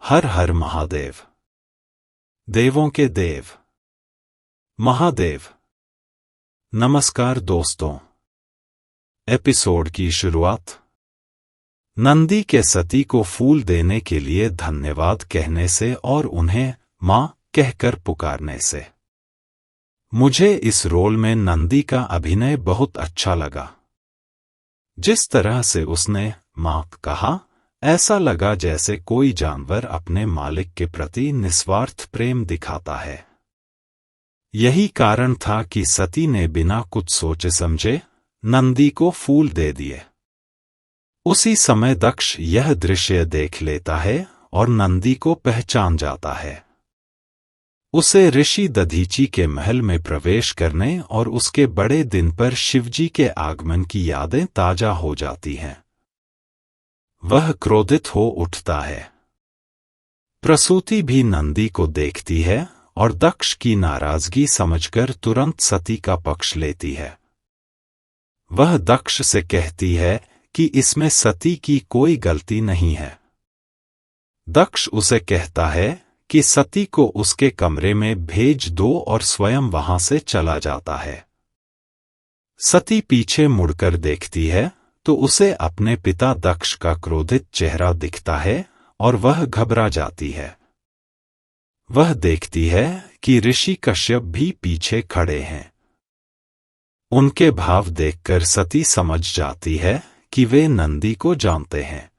हर हर महादेव। देवों के देव महादेव। नमस्कार दोस्तों। एपिसोड की शुरुआत नंदी के सती को फूल देने के लिए धन्यवाद कहने से और उन्हें मां कहकर पुकारने से। मुझे इस रोल में नंदी का अभिनय बहुत अच्छा लगा। जिस तरह से उसने मां कहा, ऐसा लगा जैसे कोई जानवर अपने मालिक के प्रति निस्वार्थ प्रेम दिखाता है। यही कारण था कि सती ने बिना कुछ सोचे समझे नंदी को फूल दे दिए। उसी समय दक्ष यह दृश्य देख लेता है और नंदी को पहचान जाता है। उसे ऋषि दधीची के महल में प्रवेश करने और उसके बड़े दिन पर शिवजी के आगमन की यादें ताजा हो जाती हैं। वह क्रोधित हो उठता है। प्रसूति भी नंदी को देखती है और दक्ष की नाराजगी समझकर तुरंत सती का पक्ष लेती है। वह दक्ष से कहती है कि इसमें सती की कोई गलती नहीं है। दक्ष उसे कहता है कि सती को उसके कमरे में भेज दो और स्वयं वहां से चला जाता है। सती पीछे मुड़कर देखती है तो उसे अपने पिता दक्ष का क्रोधित चेहरा दिखता है और वह घबरा जाती है। वह देखती है कि ऋषि कश्यप भी पीछे खड़े हैं। उनके भाव देखकर सती समझ जाती है कि वे नंदी को जानते हैं।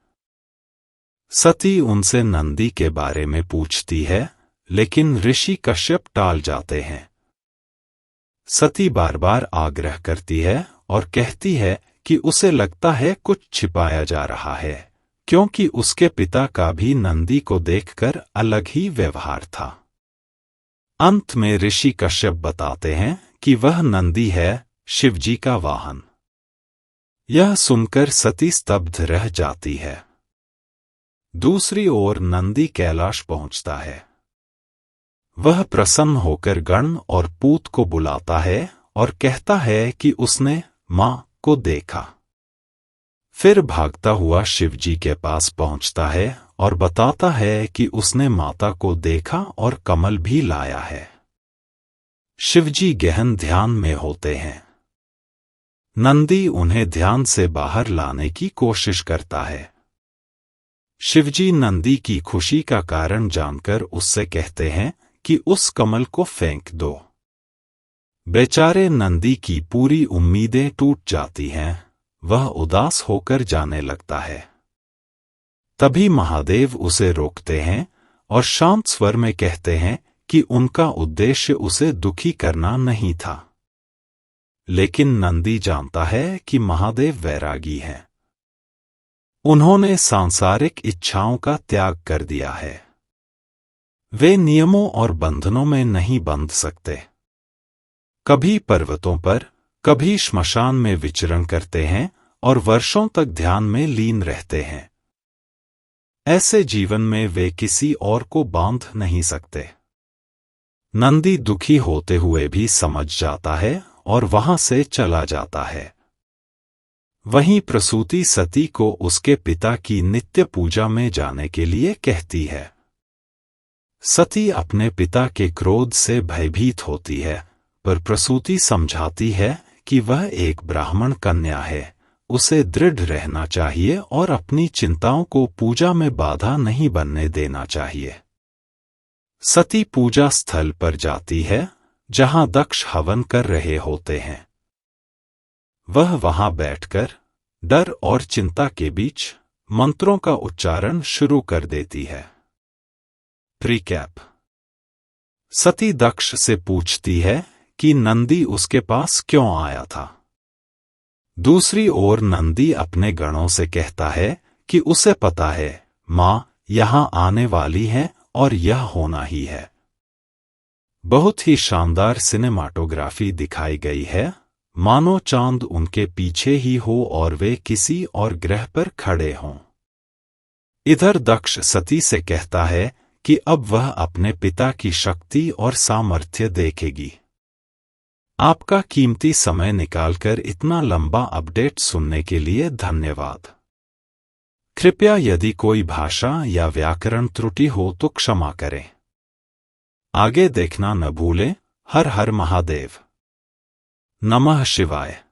सती उनसे नंदी के बारे में पूछती है, लेकिन ऋषि कश्यप टाल जाते हैं। सती बार बार आग्रह करती है और कहती है कि उसे लगता है कुछ छिपाया जा रहा है, क्योंकि उसके पिता का भी नंदी को देखकर अलग ही व्यवहार था। अंत में ऋषि कश्यप बताते हैं कि वह नंदी है शिवजी का वाहन। यह सुनकर सती स्तब्ध रह जाती है। दूसरी ओर नंदी कैलाश पहुंचता है। वह प्रसन्न होकर गण और पूत को बुलाता है और कहता है कि उसने मां को देखा। फिर भागता हुआ शिवजी के पास पहुंचता है और बताता है कि उसने माता को देखा और कमल भी लाया है। शिवजी गहन ध्यान में होते हैं। नंदी उन्हें ध्यान से बाहर लाने की कोशिश करता है। शिवजी नंदी की खुशी का कारण जानकर उससे कहते हैं कि उस कमल को फेंक दो। बेचारे नंदी की पूरी उम्मीदें टूट जाती हैं। वह उदास होकर जाने लगता है। तभी महादेव उसे रोकते हैं और शांत स्वर में कहते हैं कि उनका उद्देश्य उसे दुखी करना नहीं था। लेकिन नंदी जानता है कि महादेव वैरागी हैं। उन्होंने सांसारिक इच्छाओं का त्याग कर दिया है। वे नियमों और बंधनों में नहीं बंध सकते। कभी पर्वतों पर, कभी श्मशान में विचरण करते हैं और वर्षों तक ध्यान में लीन रहते हैं। ऐसे जीवन में वे किसी और को बांध नहीं सकते। नंदी दुखी होते हुए भी समझ जाता है और वहां से चला जाता है। वहीं प्रसूति सती को उसके पिता की नित्य पूजा में जाने के लिए कहती है। सती अपने पिता के क्रोध से भयभीत होती है, पर प्रसूति समझाती है कि वह एक ब्राह्मण कन्या है, उसे दृढ़ रहना चाहिए और अपनी चिंताओं को पूजा में बाधा नहीं बनने देना चाहिए। सती पूजा स्थल पर जाती है, जहां दक्ष हवन कर रहे होते हैं। वह वहां बैठकर डर और चिंता के बीच मंत्रों का उच्चारण शुरू कर देती है। प्रीकैप। सती दक्ष से पूछती है कि नंदी उसके पास क्यों आया था। दूसरी ओर नंदी अपने गणों से कहता है कि उसे पता है मां यहां आने वाली है और यह होना ही है। बहुत ही शानदार सिनेमाटोग्राफी दिखाई गई है, मानो चांद उनके पीछे ही हो और वे किसी और ग्रह पर खड़े हों। इधर दक्ष सती से कहता है कि अब वह अपने पिता की शक्ति और सामर्थ्य देखेगी। आपका कीमती समय निकालकर इतना लंबा अपडेट सुनने के लिए धन्यवाद। कृपया यदि कोई भाषा या व्याकरण त्रुटि हो तो क्षमा करें। आगे देखना न भूलें। हर हर महादेव। नमः शिवाय।